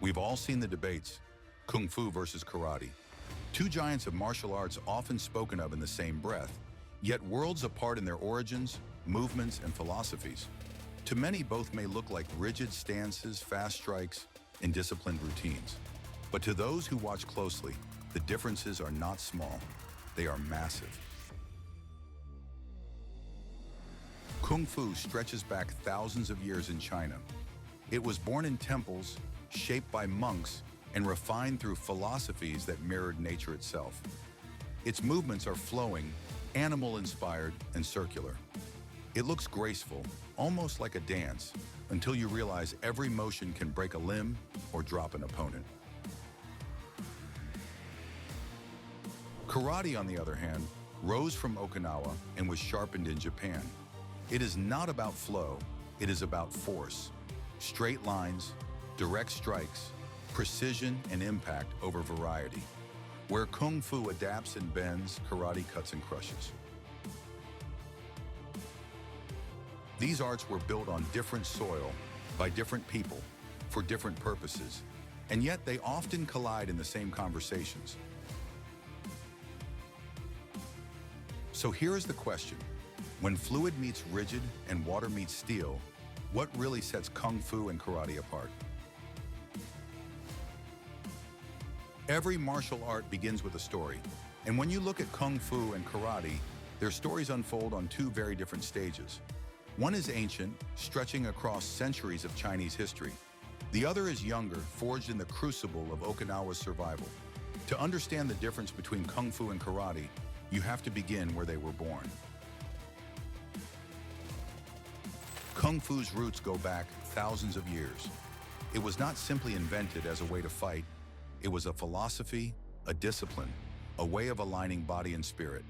We've all seen the debates, Kung Fu versus karate. Two giants of martial arts often spoken of in the same breath, yet worlds apart in their origins, movements, and philosophies. To many, both may look like rigid stances, fast strikes, and disciplined routines. But to those who watch closely, the differences are not small. They are massive. Kung Fu stretches back thousands of years in China. It was born in temples, shaped by monks, and refined through philosophies that mirrored nature itself. Its movements are flowing, animal-inspired, and circular. It looks graceful, almost like a dance, until you realize every motion can break a limb or drop an opponent. Karate, on the other hand, rose from Okinawa and was sharpened in Japan. It is not about flow, it is about force. Straight lines, direct strikes, precision and impact over variety. Where Kung Fu adapts and bends, karate cuts and crushes. These arts were built on different soil, by different people, for different purposes, and yet they often collide in the same conversations. So here is the question. When fluid meets rigid and water meets steel, what really sets Kung Fu and karate apart? Every martial art begins with a story, and when you look at Kung Fu and karate, their stories unfold on two very different stages. One is ancient, stretching across centuries of Chinese history. The other is younger, forged in the crucible of Okinawa's survival. To understand the difference between Kung Fu and karate, you have to begin where they were born. Kung Fu's roots go back thousands of years. It was not simply invented as a way to fight. It was a philosophy, a discipline, a way of aligning body and spirit.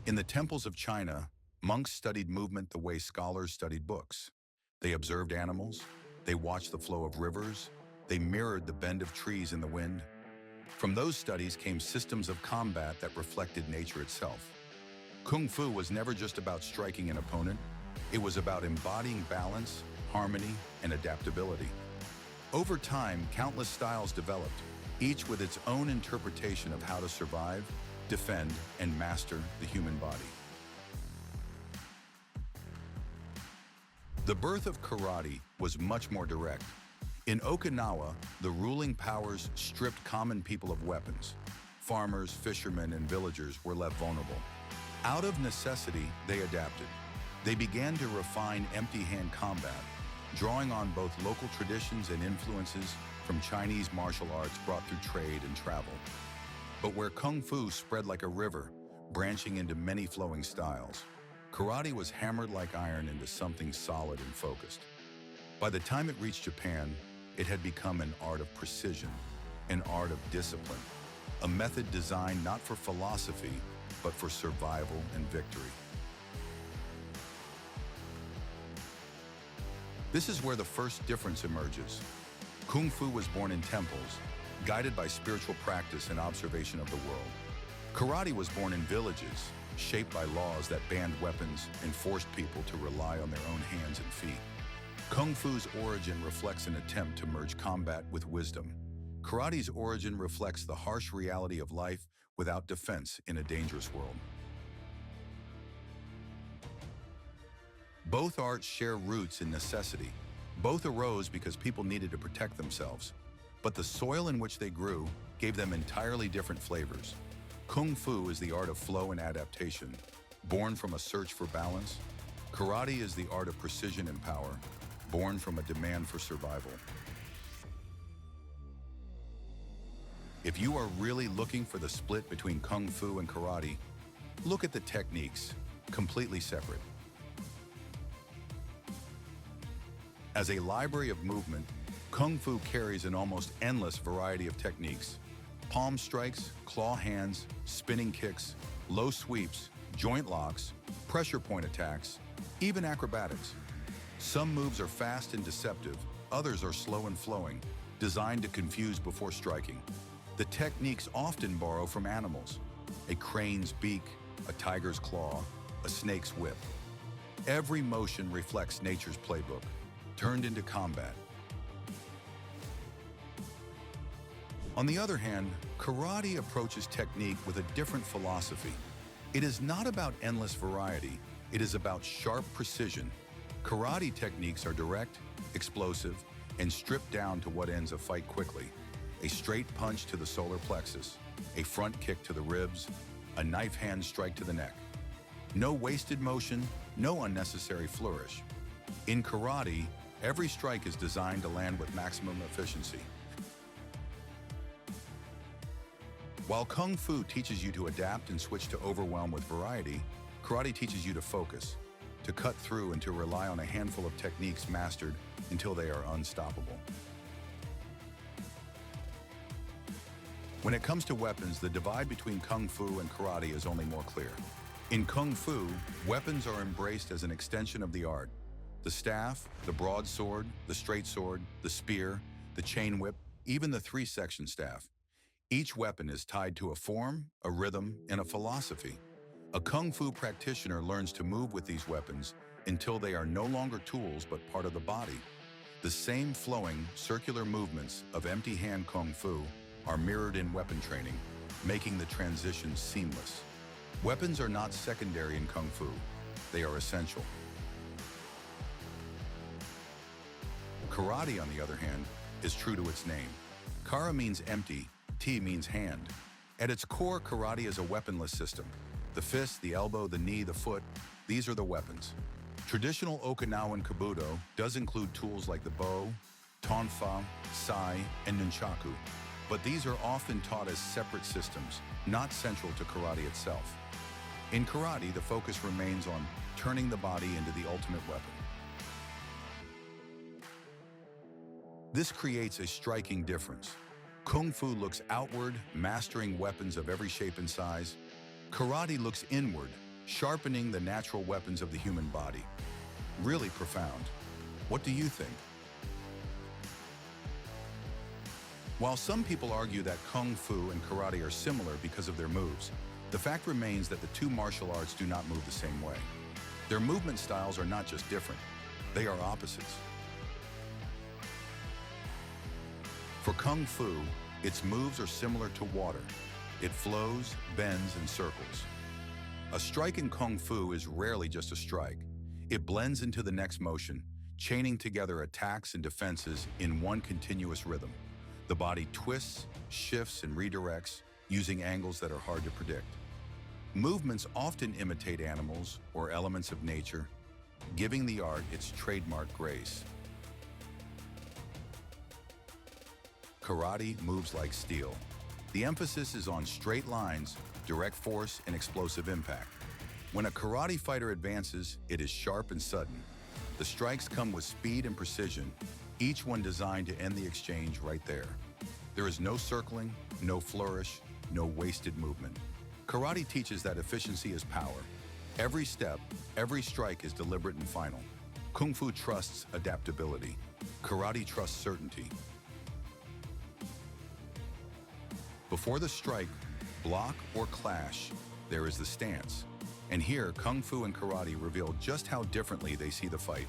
In the temples of China, monks studied movement the way scholars studied books. They observed animals, they watched the flow of rivers, they mirrored the bend of trees in the wind. From those studies came systems of combat that reflected nature itself. Kung Fu was never just about striking an opponent. It was about embodying balance, harmony, and adaptability. Over time, countless styles developed, each with its own interpretation of how to survive, defend, and master the human body. The birth of karate was much more direct. In Okinawa, the ruling powers stripped common people of weapons. Farmers, fishermen, and villagers were left vulnerable. Out of necessity, they adapted. They began to refine empty-hand combat, drawing on both local traditions and influences from Chinese martial arts brought through trade and travel. But where Kung Fu spread like a river, branching into many flowing styles, karate was hammered like iron into something solid and focused. By the time it reached Japan, it had become an art of precision, an art of discipline, a method designed not for philosophy, but for survival and victory. This is where the first difference emerges. Kung Fu was born in temples, guided by spiritual practice and observation of the world. Karate was born in villages, shaped by laws that banned weapons and forced people to rely on their own hands and feet. Kung Fu's origin reflects an attempt to merge combat with wisdom. Karate's origin reflects the harsh reality of life without defense in a dangerous world. Both arts share roots in necessity. Both arose because people needed to protect themselves. But the soil in which they grew gave them entirely different flavors. Kung Fu is the art of flow and adaptation, born from a search for balance. Karate is the art of precision and power, born from a demand for survival. If you are really looking for the split between Kung Fu and karate, look at the techniques, completely separate. As a library of movement, Kung Fu carries an almost endless variety of techniques. Palm strikes, claw hands, spinning kicks, low sweeps, joint locks, pressure point attacks, even acrobatics. Some moves are fast and deceptive, others are slow and flowing, designed to confuse before striking. The techniques often borrow from animals: a crane's beak, a tiger's claw, a snake's whip. Every motion reflects nature's playbook, turned into combat. On the other hand, karate approaches technique with a different philosophy. It is not about endless variety, it is about sharp precision. Karate techniques are direct, explosive, and stripped down to what ends a fight quickly. A straight punch to the solar plexus, a front kick to the ribs, a knife hand strike to the neck. No wasted motion, no unnecessary flourish. In karate, every strike is designed to land with maximum efficiency. While Kung Fu teaches you to adapt and switch to overwhelm with variety, karate teaches you to focus, to cut through and to rely on a handful of techniques mastered until they are unstoppable. When it comes to weapons, the divide between Kung Fu and karate is only more clear. In Kung Fu, weapons are embraced as an extension of the art. The staff, the broadsword, the straight sword, the spear, the chain whip, even the three-section staff. Each weapon is tied to a form, a rhythm, and a philosophy. A Kung Fu practitioner learns to move with these weapons until they are no longer tools but part of the body. The same flowing, circular movements of empty hand Kung Fu are mirrored in weapon training, making the transition seamless. Weapons are not secondary in Kung Fu, they are essential. Karate, on the other hand, is true to its name. Kara means empty, T means hand. At its core, karate is a weaponless system. The fist, the elbow, the knee, the foot, these are the weapons. Traditional Okinawan Kabuto does include tools like the bow, tonfa, sai, and nunchaku, but these are often taught as separate systems, not central to karate itself. In karate, the focus remains on turning the body into the ultimate weapon. This creates a striking difference. Kung Fu looks outward, mastering weapons of every shape and size. Karate looks inward, sharpening the natural weapons of the human body. Really profound. What do you think? While some people argue that Kung Fu and karate are similar because of their moves, the fact remains that the two martial arts do not move the same way. Their movement styles are not just different, they are opposites. For Kung Fu, its moves are similar to water. It flows, bends, and circles. A strike in Kung Fu is rarely just a strike. It blends into the next motion, chaining together attacks and defenses in one continuous rhythm. The body twists, shifts, and redirects, using angles that are hard to predict. Movements often imitate animals or elements of nature, giving the art its trademark grace. Karate moves like steel. The emphasis is on straight lines, direct force, and explosive impact. When a karate fighter advances, it is sharp and sudden. The strikes come with speed and precision, each one designed to end the exchange right there. There is no circling, no flourish, no wasted movement. Karate teaches that efficiency is power. Every step, every strike is deliberate and final. Kung Fu trusts adaptability. Karate trusts certainty. Before the strike, block, or clash, there is the stance. And here, Kung Fu and karate reveal just how differently they see the fight.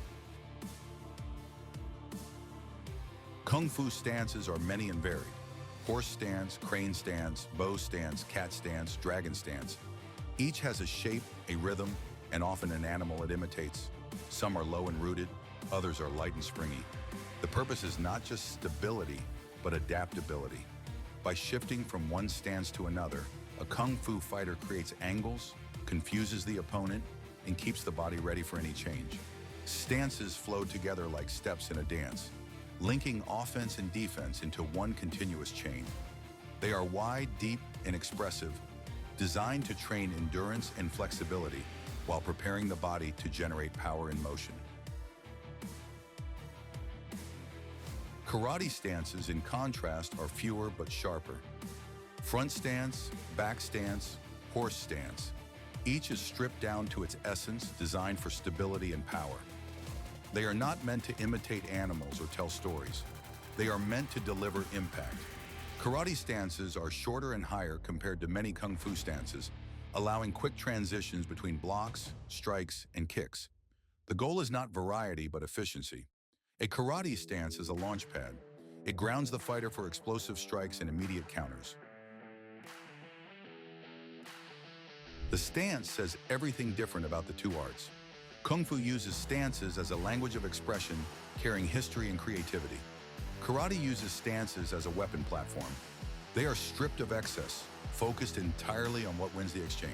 Kung Fu stances are many and varied. Horse stance, crane stance, bow stance, cat stance, dragon stance. Each has a shape, a rhythm, and often an animal it imitates. Some are low and rooted, others are light and springy. The purpose is not just stability, but adaptability. By shifting from one stance to another, a Kung Fu fighter creates angles, confuses the opponent, and keeps the body ready for any change. Stances flow together like steps in a dance, linking offense and defense into one continuous chain. They are wide, deep, and expressive, designed to train endurance and flexibility while preparing the body to generate power and motion. Karate stances, in contrast, are fewer but sharper. Front stance, back stance, horse stance. Each is stripped down to its essence, designed for stability and power. They are not meant to imitate animals or tell stories. They are meant to deliver impact. Karate stances are shorter and higher compared to many Kung Fu stances, allowing quick transitions between blocks, strikes, and kicks. The goal is not variety but efficiency. A karate stance is a launch pad. It grounds the fighter for explosive strikes and immediate counters. The stance says everything different about the two arts. Kung Fu uses stances as a language of expression, carrying history and creativity. Karate uses stances as a weapon platform. They are stripped of excess, focused entirely on what wins the exchange.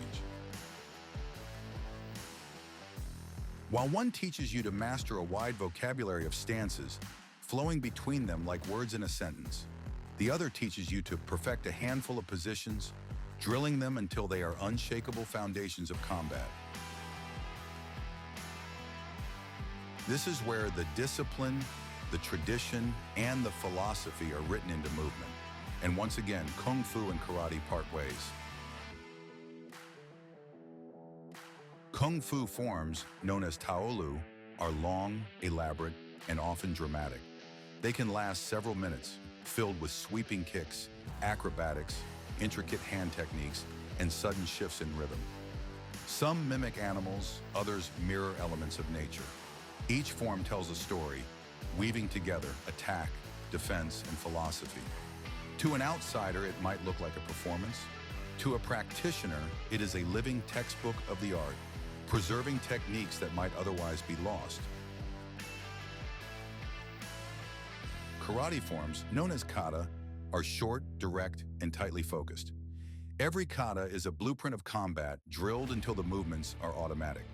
While one teaches you to master a wide vocabulary of stances, flowing between them like words in a sentence, the other teaches you to perfect a handful of positions, drilling them until they are unshakable foundations of combat. This is where the discipline, the tradition, and the philosophy are written into movement. And once again, Kung Fu and Karate part ways. Kung Fu forms, known as Taolu, are long, elaborate, and often dramatic. They can last several minutes, filled with sweeping kicks, acrobatics, intricate hand techniques, and sudden shifts in rhythm. Some mimic animals, others mirror elements of nature. Each form tells a story, weaving together attack, defense, and philosophy. To an outsider, it might look like a performance. To a practitioner, it is a living textbook of the art, preserving techniques that might otherwise be lost. Karate forms, known as kata, are short, direct, and tightly focused. Every kata is a blueprint of combat drilled until the movements are automatic.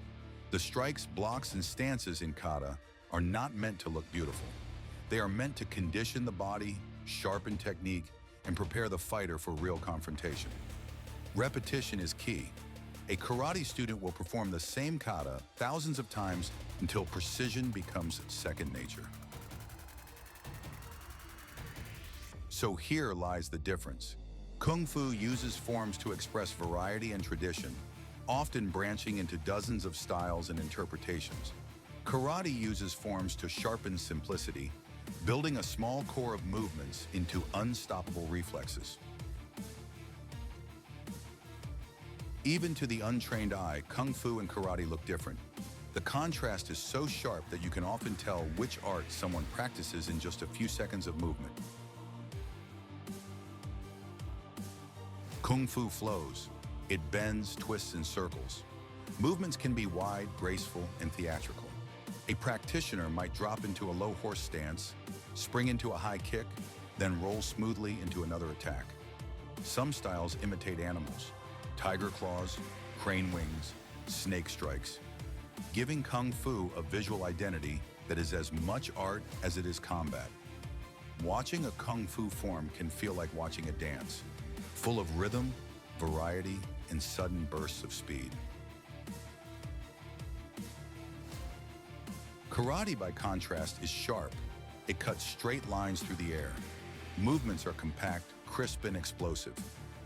The strikes, blocks, and stances in kata are not meant to look beautiful. They are meant to condition the body, sharpen technique, and prepare the fighter for real confrontation. Repetition is key. A karate student will perform the same kata thousands of times until precision becomes second nature. So here lies the difference. Kung Fu uses forms to express variety and tradition, often branching into dozens of styles and interpretations. Karate uses forms to sharpen simplicity, building a small core of movements into unstoppable reflexes. Even to the untrained eye, Kung Fu and Karate look different. The contrast is so sharp that you can often tell which art someone practices in just a few seconds of movement. Kung Fu flows. It bends, twists, and circles. Movements can be wide, graceful, and theatrical. A practitioner might drop into a low horse stance, spring into a high kick, then roll smoothly into another attack. Some styles imitate animals: tiger claws, crane wings, snake strikes, giving Kung Fu a visual identity that is as much art as it is combat. Watching a Kung Fu form can feel like watching a dance, full of rhythm, variety, and sudden bursts of speed. Karate, by contrast, is sharp. It cuts straight lines through the air. Movements are compact, crisp, and explosive.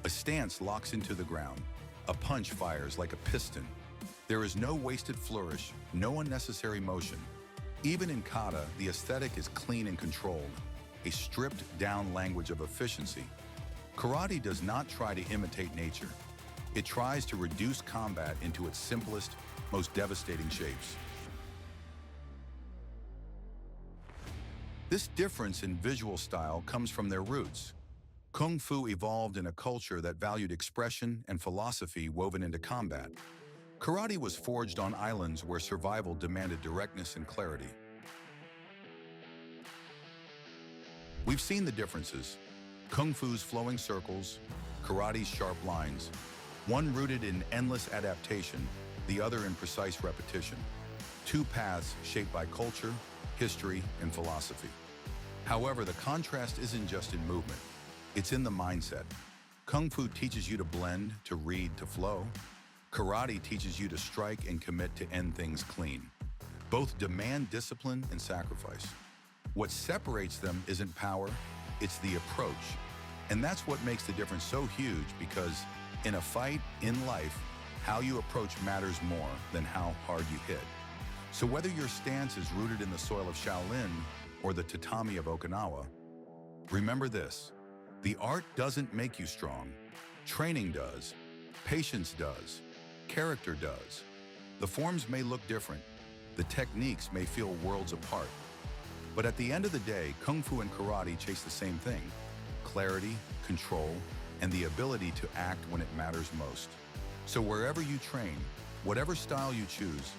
A stance locks into the ground. A punch fires like a piston. There is no wasted flourish, no unnecessary motion. Even in kata, the aesthetic is clean and controlled, a stripped-down language of efficiency. Karate does not try to imitate nature. It tries to reduce combat into its simplest, most devastating shapes. This difference in visual style comes from their roots. Kung Fu evolved in a culture that valued expression and philosophy woven into combat. Karate was forged on islands where survival demanded directness and clarity. We've seen the differences: Kung Fu's flowing circles, Karate's sharp lines, one rooted in endless adaptation, the other in precise repetition. Two paths shaped by culture, history, and philosophy. However, the contrast isn't just in movement, it's in the mindset. Kung Fu teaches you to blend, to read, to flow. Karate teaches you to strike and commit to end things clean. Both demand discipline and sacrifice. What separates them isn't power, it's the approach. And that's what makes the difference so huge, because in a fight, in life, how you approach matters more than how hard you hit. So whether your stance is rooted in the soil of Shaolin or the tatami of Okinawa, remember this: the art doesn't make you strong. Training does. Patience does. Character does. The forms may look different. The techniques may feel worlds apart. But at the end of the day, Kung Fu and Karate chase the same thing: clarity, control, and the ability to act when it matters most. So wherever you train, whatever style you choose,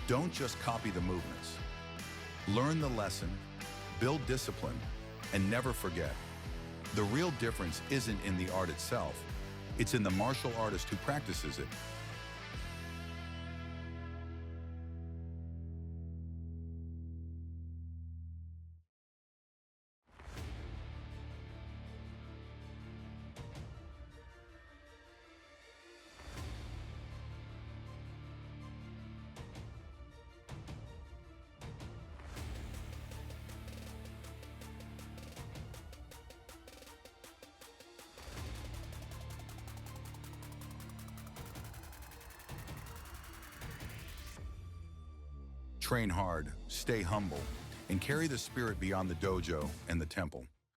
don't just copy the movements. Learn the lesson, build discipline, and never forget: the real difference isn't in the art itself, it's in the martial artist who practices it. Train hard, stay humble, and carry the spirit beyond the dojo and the temple.